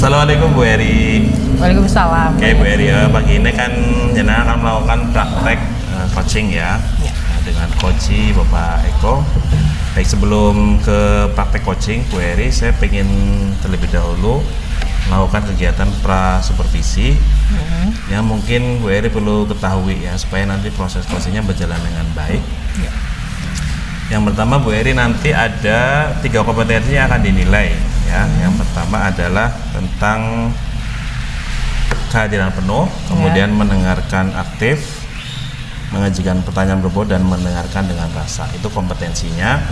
Assalamualaikum Bu Eri. Waalaikumsalam. Oke Bu Eri, pagi ini kan jenengan akan melakukan praktek coaching ya, dengan coach Bapak Eko. Baik, sebelum ke praktek coaching Bu Eri, saya ingin terlebih dahulu melakukan kegiatan pra supervisi yang mungkin Bu Eri perlu ketahui ya, supaya nanti proses coachingnya berjalan dengan baik. Yang pertama Bu Eri, nanti ada 3 kompetensi yang akan dinilai ya. Yang pertama adalah tentang kehadiran penuh, kemudian mendengarkan aktif, mengajukan pertanyaan berbobot, dan mendengarkan dengan rasa. Itu kompetensinya.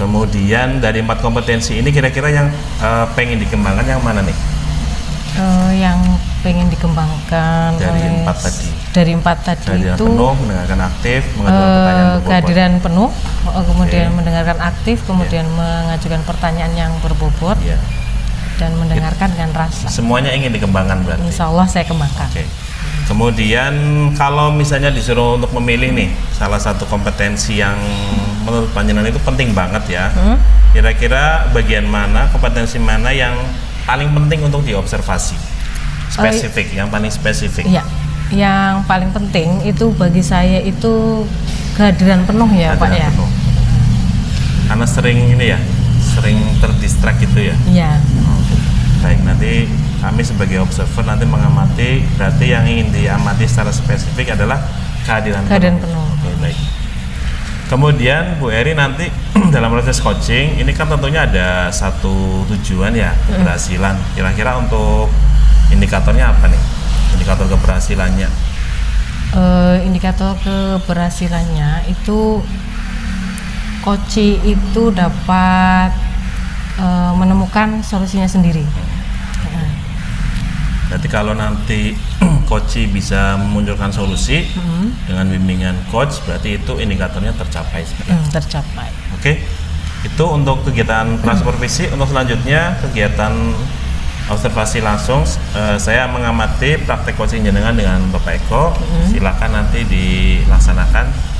Kemudian dari 4 kompetensi ini kira-kira yang pengen dikembangkan yang mana nih? Yang pengen dikembangkan dari 4 tadi. Dari 4 tadi kehadiran itu penuh, mendengarkan aktif, mengajukan pertanyaan berbobot. Kehadiran penuh, kemudian mendengarkan aktif, kemudian mengajukan pertanyaan yang berbobot, dan mendengarkan dengan rasa. Semuanya ingin dikembangkan berarti? Insya Allah saya kembangkan. Kemudian kalau misalnya disuruh untuk memilih nih salah satu kompetensi yang menurut panjenengan itu penting banget ya, kira-kira bagian mana, kompetensi mana yang paling penting untuk diobservasi? Spesifik, yang paling spesifik. Iya, yang paling penting itu bagi saya itu kehadiran penuh ya, Pak ya. Penuh. Karena sering ini ya, sering terdistract gitu ya. Iya. Baik, nanti kami sebagai observer nanti mengamati, berarti yang ingin diamati secara spesifik adalah kehadiran penuh. Oke, baik. Kemudian Bu Eri nanti dalam proses coaching ini kan tentunya ada satu tujuan ya, keberhasilan. Kira-kira untuk indikatornya apa nih? Indikator keberhasilannya? Indikator keberhasilannya itu coach itu dapat menemukan solusinya sendiri. Berarti kalau nanti coach bisa memunculkan solusi dengan bimbingan coach, berarti itu indikatornya tercapai sebenarnya. Tercapai. Oke, itu untuk kegiatan prasupervisi. Untuk selanjutnya kegiatan observasi langsung, saya mengamati praktek coaching jenengan dengan Bapak Eko. Silakan nanti dilaksanakan.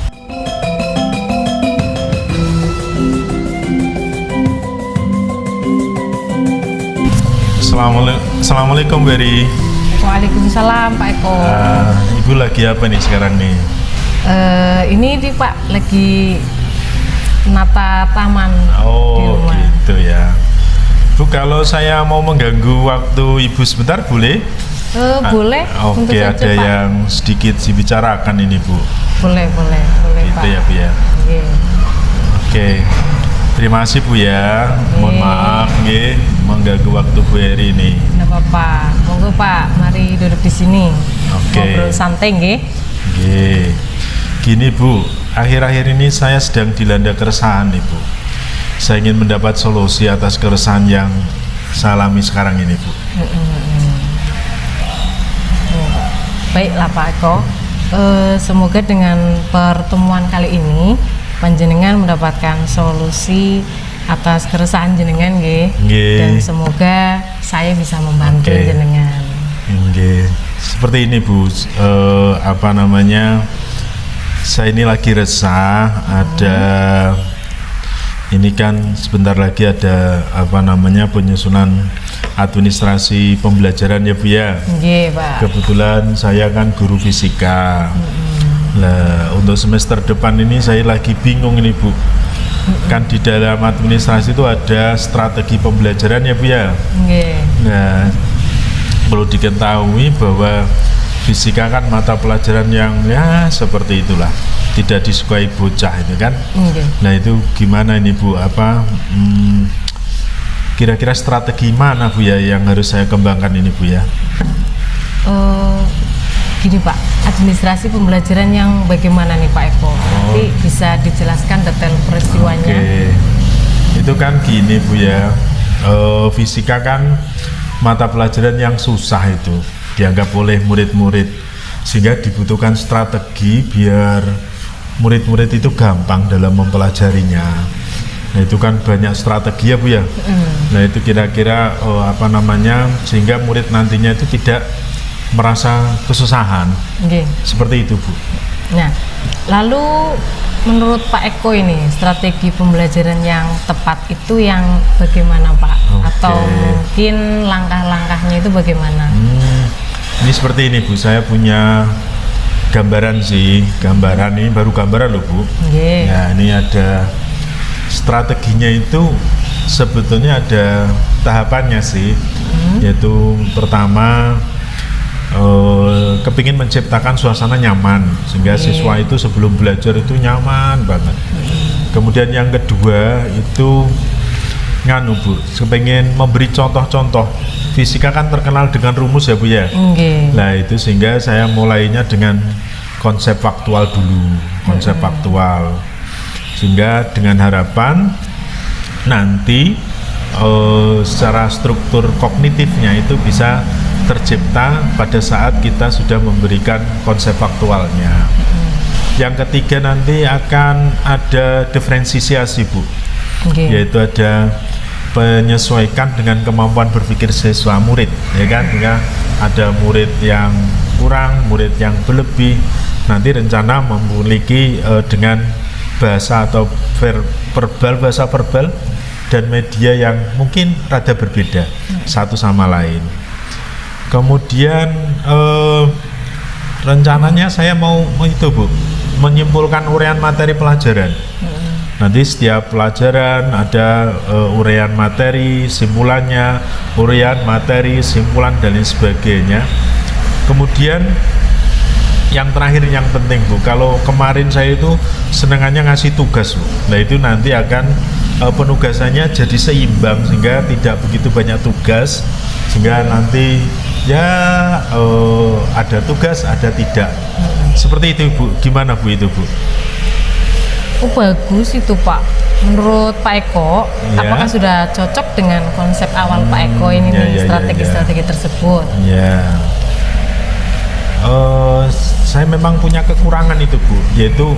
Assalamualaikum Bu Eri. Waalaikumsalam Pak Eko. Ibu lagi apa nih sekarang nih? Ini nih Pak, lagi nata taman di rumah. Gitu ya. Bu, kalau saya mau mengganggu waktu Ibu sebentar boleh? Boleh. Oke, ada Pak, yang sedikit dibicarakan ini Bu. Boleh gitu Pak. Ya Bu ya. Oke. Terima kasih Bu ya. Mohon maaf nggih mengganggu waktu Bu Eri ini. Tidak apa-apa. Monggo Pak, mari duduk di sini. Ngobrol santai nggih. Nggih. Gini Bu, akhir-akhir ini saya sedang dilanda keresahan nih Bu. Saya ingin mendapat solusi atas keresahan yang saya alami sekarang ini Bu. Baiklah Pak Eko. Semoga dengan pertemuan kali ini panjenengan mendapatkan solusi atas keresahan jenengan nggih. Dan semoga saya bisa membantu jenengan. Seperti ini Bu, saya ini lagi resah, ada ini kan sebentar lagi ada penyusunan administrasi pembelajaran ya Bu ya. Pak. Kebetulan saya kan guru fisika. Nah, untuk semester depan ini saya lagi bingung ini Bu. Kan di dalam administrasi itu ada strategi pembelajaran ya Bu ya. Nah, perlu diketahui bahwa fisika kan mata pelajaran yang ya seperti itulah, tidak disukai bocah itu kan. Nah, itu gimana ini Bu? Kira-kira strategi mana Bu ya yang harus saya kembangkan ini Bu ya? Gini Pak, administrasi pembelajaran yang bagaimana nih Pak Eko? Nanti bisa dijelaskan detail peristiwanya. Itu kan gini Bu ya, fisika kan mata pelajaran yang susah itu dianggap oleh murid-murid, sehingga dibutuhkan strategi biar murid-murid itu gampang dalam mempelajarinya. Nah, itu kan banyak strategi ya Bu ya. Nah, itu kira-kira sehingga murid nantinya itu tidak merasa kesusahan. Seperti itu Bu. Nah, Lalu menurut Pak Eko ini strategi pembelajaran yang tepat itu yang bagaimana Pak? Atau mungkin langkah-langkahnya itu bagaimana? Ini seperti ini Bu, saya punya gambaran sih, gambaran ini baru gambaran loh Bu. Ya ini ada strateginya itu sebetulnya ada tahapannya sih, yaitu pertama kepingin menciptakan suasana nyaman sehingga siswa itu sebelum belajar itu nyaman banget. Kemudian yang kedua itu nganu Bu, kepingin memberi contoh-contoh. Fisika kan terkenal dengan rumus ya Bu ya. Nah itu sehingga saya mulainya dengan konsep faktual dulu, konsep faktual, sehingga dengan harapan nanti secara struktur kognitifnya itu bisa tercipta pada saat kita sudah memberikan konsep faktualnya. Yang ketiga nanti akan ada diferensiasi Bu, yaitu ada penyesuaikan dengan kemampuan berpikir siswa murid, ya kan? Ya, ada murid yang kurang, murid yang berlebih. Nanti rencana memiliki dengan bahasa atau bahasa verbal dan media yang mungkin rada berbeda satu sama lain. Kemudian rencananya saya mau itu Bu, menyimpulkan uraian materi pelajaran. Nanti setiap pelajaran ada uraian materi, simpulannya, uraian materi, simpulan dan lain sebagainya. Kemudian yang terakhir yang penting Bu, kalau kemarin saya itu senangannya ngasih tugas Bu. Nah itu nanti akan penugasannya jadi seimbang sehingga tidak begitu banyak tugas, sehingga nanti ya ada tugas ada tidak. Seperti itu Bu. Gimana Bu itu Bu? Oh bagus itu Pak. Menurut Pak Eko, apakah sudah cocok dengan konsep awal Pak Eko ini strategi-strategi tersebut? Ya. Saya memang punya kekurangan itu Bu, yaitu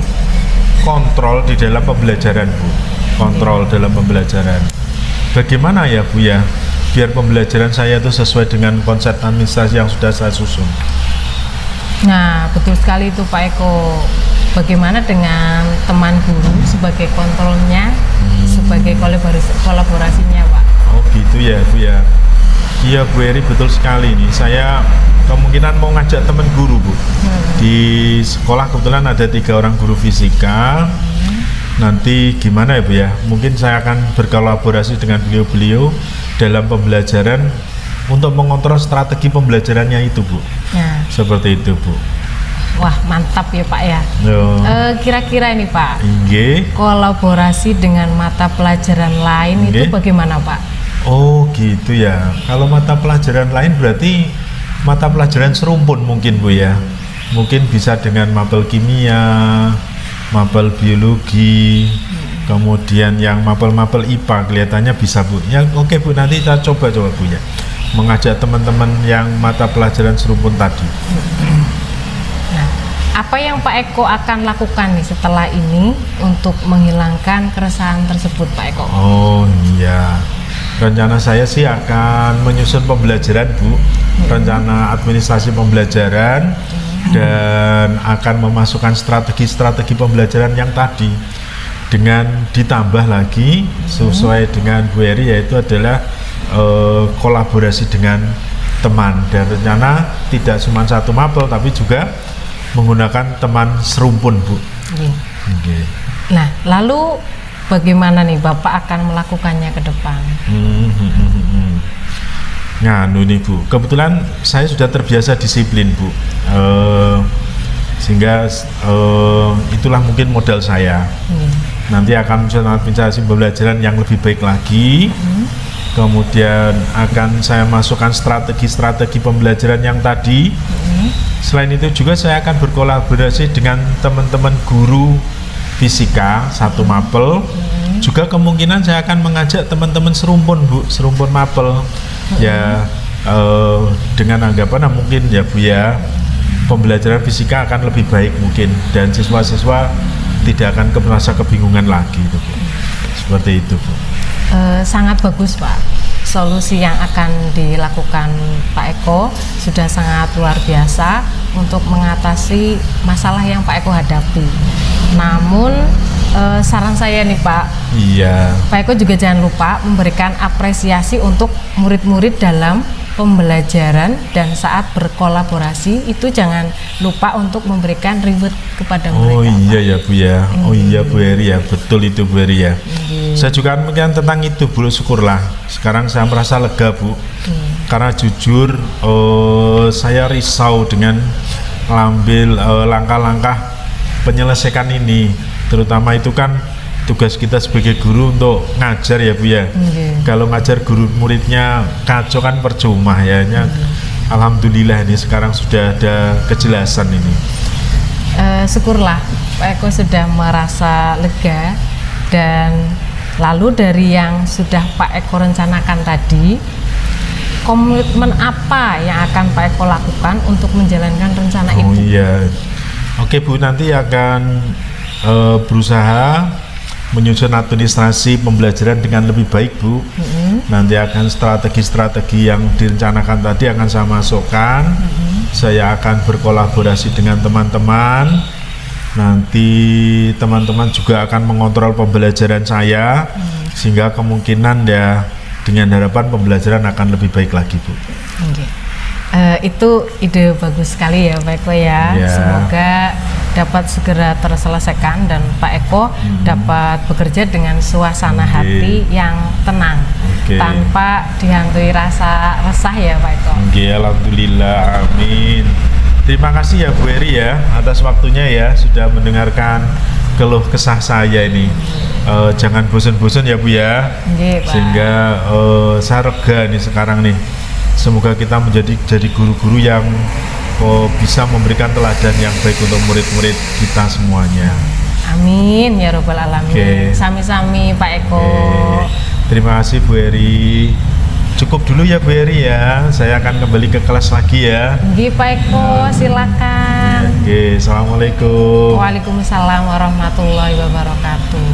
kontrol di dalam pembelajaran Bu. Kontrol dalam pembelajaran. Bagaimana ya Bu ya, biar pembelajaran saya itu sesuai dengan konsep administrasi yang sudah saya susun? Nah betul sekali itu Pak Eko. Bagaimana dengan teman guru sebagai kontrolnya, sebagai kolaborasinya Pak? Oh gitu ya Bu ya. Iya Bu Eri, betul sekali nih. Saya kemungkinan mau ngajak teman guru Bu. Di sekolah kebetulan ada 3 orang guru fisika. Nanti gimana ya Bu ya, mungkin saya akan berkolaborasi dengan beliau-beliau dalam pembelajaran untuk mengontrol strategi pembelajarannya itu Bu. Seperti itu Bu. Wah mantap ya Pak ya. Kira-kira ini Pak, kolaborasi dengan mata pelajaran lain itu bagaimana Pak? Oh gitu ya. Kalau mata pelajaran lain berarti mata pelajaran serumpun mungkin Bu ya. Mungkin bisa dengan mapel kimia, mapel biologi, kemudian yang mapel-mapel IPA kelihatannya bisa Bu. Ya oke Bu, nanti kita coba Bu ya, mengajak teman-teman yang mata pelajaran serumpun tadi. Nah, apa yang Pak Eko akan lakukan nih setelah ini untuk menghilangkan keresahan tersebut Pak Eko? Oh iya, rencana saya sih akan menyusun pembelajaran Bu, rencana administrasi pembelajaran, dan akan memasukkan strategi-strategi pembelajaran yang tadi dengan ditambah lagi sesuai dengan Bu Eri, yaitu adalah kolaborasi dengan teman, dan rencana tidak cuma satu mapel tapi juga menggunakan teman serumpun Bu. Nah lalu bagaimana nih Bapak akan melakukannya ke depan? Nganu nih Bu, kebetulan saya sudah terbiasa disiplin Bu, sehingga itulah mungkin modal saya. Nanti akan administrasi pembelajaran yang lebih baik lagi. Kemudian akan saya masukkan strategi-strategi pembelajaran yang tadi. Selain itu juga saya akan berkolaborasi dengan teman-teman guru fisika satu mapel. Juga kemungkinan saya akan mengajak teman-teman serumpun Bu, serumpun mapel. Ya dengan anggapan mungkin ya Bu ya, pembelajaran fisika akan lebih baik mungkin, dan siswa-siswa tidak akan merasa kebingungan lagi itu Bu. Seperti itu Bu. Sangat bagus Pak. Solusi yang akan dilakukan Pak Eko sudah sangat luar biasa. untuk mengatasi masalah yang Pak Eko hadapi. Namun saran saya nih Pak, Iya. Pak Eko juga jangan lupa memberikan apresiasi untuk murid-murid dalam pembelajaran, dan saat berkolaborasi itu jangan lupa untuk memberikan reward kepada Oh mereka. iya ya Bu ya. Oh iya Bu Eri ya, betul itu Bu Eri ya. Saya juga mungkin tentang itu Bu, syukurlah. Sekarang saya merasa lega Bu. Karena jujur saya risau dengan mengambil langkah-langkah penyelesaian ini. Terutama itu kan tugas kita sebagai guru untuk ngajar ya Bu ya. Kalau ngajar guru muridnya kacau kan percuma ya. Alhamdulillah ini sekarang sudah ada kejelasan ini. Syukurlah Pak Eko sudah merasa lega, dan lalu dari yang sudah Pak Eko rencanakan tadi, komitmen apa yang akan Pak Eko lakukan untuk menjalankan rencana Oh itu? iya. Oke Bu, nanti akan berusaha menyusun administrasi pembelajaran dengan lebih baik Bu. Nanti akan strategi-strategi yang direncanakan tadi akan saya masukkan. Saya akan berkolaborasi dengan teman-teman. Nanti teman-teman juga akan mengontrol pembelajaran saya, sehingga kemungkinan ya dengan harapan pembelajaran akan lebih baik lagi Bu. Oke. Itu ide bagus sekali ya Pak Eko ya. Ya. Semoga dapat segera terselesaikan dan Pak Eko dapat bekerja dengan suasana hati yang tenang, tanpa dihantui rasa resah ya Pak Eko. Oke, alhamdulillah, amin. Terima kasih ya Bu Eri ya atas waktunya ya, sudah mendengarkan keluh kesah saya ini. Jangan bosan-bosan ya Bu ya. Oke, Pak. Sehingga saya rega nih sekarang nih. Semoga kita jadi guru-guru yang bisa memberikan teladan yang baik untuk murid-murid kita semuanya. Amin ya robbal alamin. Oke. Sami-sami Pak Eko. Oke. Terima kasih Bu Eri. Cukup dulu ya Bu Eri ya. Saya akan kembali ke kelas lagi ya. Nggih Pak Eko, silakan. Oke, assalamualaikum. Waalaikumsalam warahmatullahi wabarakatuh.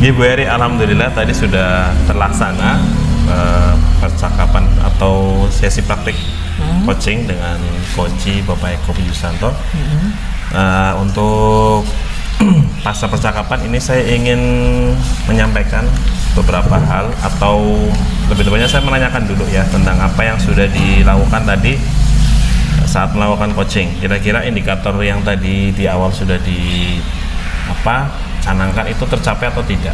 Bu Eri, alhamdulillah tadi sudah terlaksana percakapan atau sesi praktik coaching dengan Koci Bapak Eko Pujusanto. Untuk pasca percakapan ini saya ingin menyampaikan beberapa hal, atau lebih tepatnya saya menanyakan dulu ya tentang apa yang sudah dilakukan tadi saat melakukan coaching. Kira-kira indikator yang tadi di awal sudah canangkan itu tercapai atau tidak?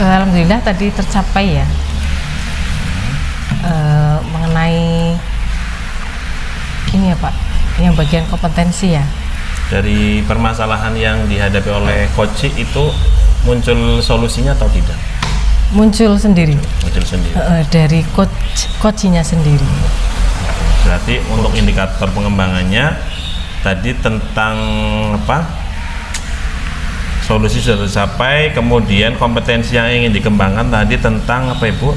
Alhamdulillah tadi tercapai ya. Mengenai ini ya Pak, yang bagian kompetensi ya. Dari permasalahan yang dihadapi oleh coach itu muncul solusinya atau tidak? Muncul sendiri. Muncul sendiri. Dari coachnya sendiri. Berarti untuk indikator pengembangannya tadi tentang solusi sudah tercapai, kemudian kompetensi yang ingin dikembangkan tadi tentang apa Ibu?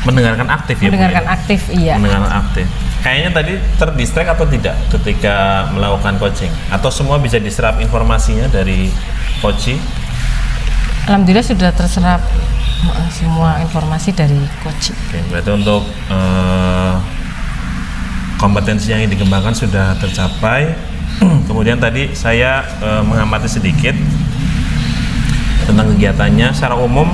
Mendengarkan aktif ya Bu? Mendengarkan aktif, iya. Mendengarkan aktif. Kayaknya tadi terdistract atau tidak ketika melakukan coaching? Atau semua bisa diserap informasinya dari coach? Alhamdulillah sudah terserap semua informasi dari coach. Oke, berarti untuk kompetensi yang ingin dikembangkan sudah tercapai. Kemudian tadi saya mengamati sedikit tentang kegiatannya. Secara umum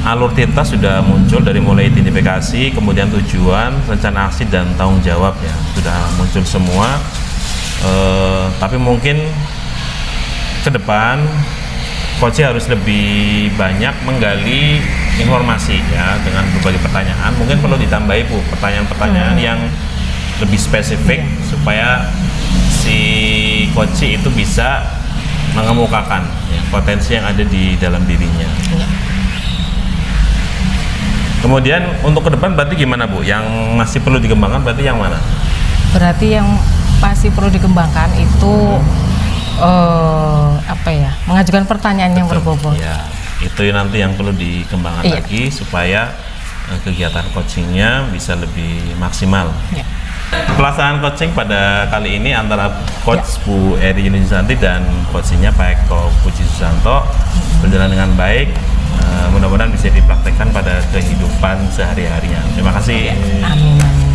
alur tinta sudah muncul dari mulai identifikasi, kemudian tujuan, rencana aksi, dan tanggung jawab ya sudah muncul semua. Tapi mungkin ke depan coach harus lebih banyak menggali informasi ya dengan berbagai pertanyaan. Mungkin perlu ditambahi Bu pertanyaan-pertanyaan yang lebih spesifik supaya si coach itu bisa mengemukakan ya, potensi yang ada di dalam dirinya. Ya. Kemudian untuk ke depan berarti gimana Bu? Yang masih perlu dikembangkan berarti yang mana? Berarti yang masih perlu dikembangkan itu mengajukan pertanyaan yang berbobot. Ya, itu nanti yang perlu dikembangkan Iya. lagi supaya kegiatan coachingnya bisa lebih maksimal. Ya. Pelaksanaan coaching pada kali ini antara coach Bu Eri Yuni Susanti dan coachnya Pak Eko Puji Susanto berjalan dengan baik. Mudah-mudahan bisa dipraktekkan pada kehidupan sehari-harinya. Terima kasih. Amin.